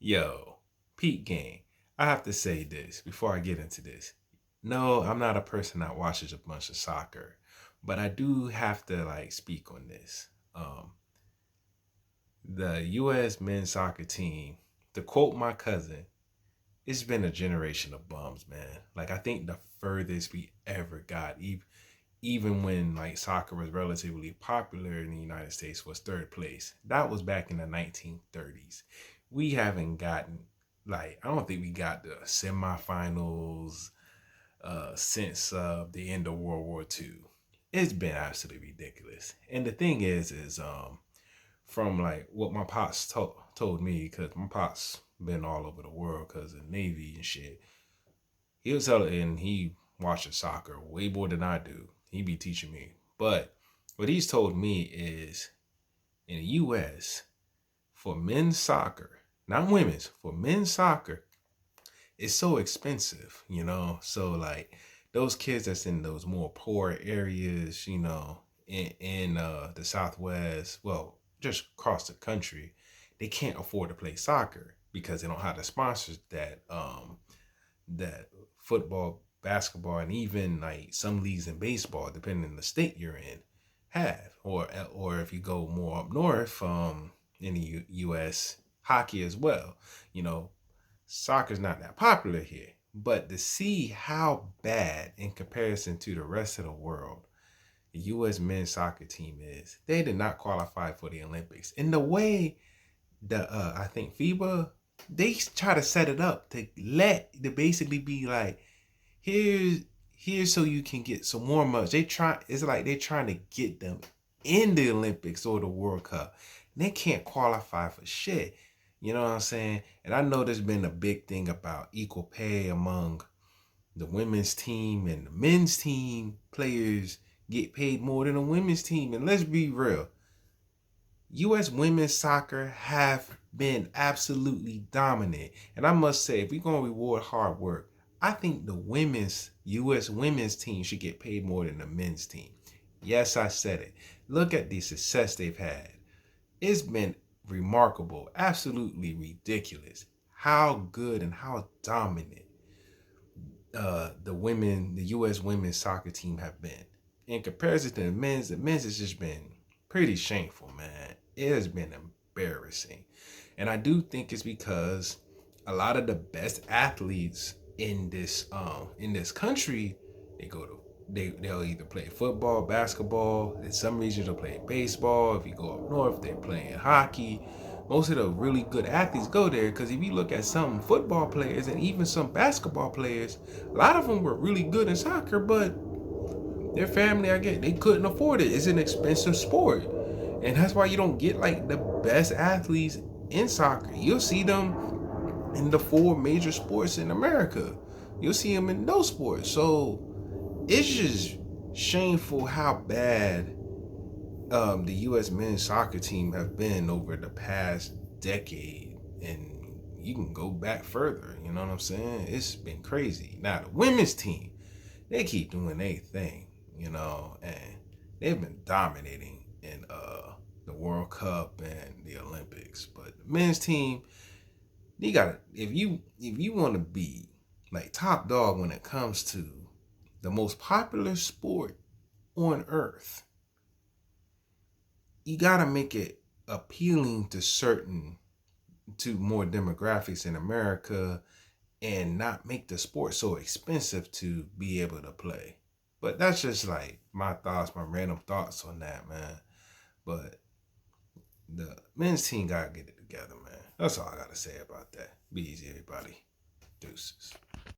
Yo, Pete Gang, I have to say this before I get into this. No, I'm not a person that watches a bunch of soccer, but I do have to speak on this. The U.S. men's soccer team, to quote my cousin, it's been a generation of bums, man. Like I think the furthest we ever got, even when soccer was relatively popular in the United States, was third place. That was back in the 1930s. We haven't gotten I don't think we got the semifinals since the end of World War II. It's been absolutely ridiculous. And the thing is from what my pops told me, because my pops been all over the world because of the Navy and shit. He was telling, and he watches soccer way more than I do. He be teaching me. But what he's told me is in the US, for men's soccer, not women's, for men's soccer, it's so expensive, you know? So those kids that's in those more poor areas, in the Southwest, well, just across the country, they can't afford to play soccer because they don't have the sponsors that football, basketball, and even some leagues in baseball, depending on the state you're in, have. Or if you go more up north, in the U.S., hockey as well. You know, soccer's not that popular here. But to see how bad in comparison to the rest of the world the U.S. men's soccer team is, they did not qualify for the Olympics. In the way the I think FIBA, they try to set it up to basically be like, here's here's so you can get some warm ups. It's like they're trying to get them in the Olympics or the World Cup. And they can't qualify for shit. You know what I'm saying? And I know there's been a big thing about equal pay among the women's team and the men's team. Players get paid more than the women's team. And let's be real, U.S. women's soccer have been absolutely dominant. And I must say, if we're going to reward hard work, I think the U.S. women's team should get paid more than the men's team. Yes, I said it. Look at the success they've had. It's been remarkable, absolutely ridiculous how good and how dominant the U.S. women's soccer team have been. In comparison to the men's has just been pretty shameful, man. It has been embarrassing. And I do think it's because a lot of the best athletes in this country, they go to they'll either play football, basketball. In some regions they'll play baseball. If you go up north, they're playing hockey. Most of the really good athletes go there because if you look at some football players and even some basketball players, a lot of them were really good in soccer, but their family, I get, they couldn't afford it. It's an expensive sport. And that's why you don't get the best athletes in soccer. You'll see them in the four major sports in America. You'll see them in those sports. So it's just shameful how bad the U.S. men's soccer team have been over the past decade. And you can go back further. You know what I'm saying? It's been crazy. Now, the women's team, they keep doing their thing, and they've been dominating in the World Cup and the Olympics. But the men's team, you gotta if you want to be top dog when it comes to the most popular sport on earth, you gotta make it appealing to more demographics in America and not make the sport so expensive to be able to play. But that's just my thoughts, my random thoughts on that, man. But the men's team gotta get it together, man. That's all I gotta say about that. Be easy, everybody. Deuces.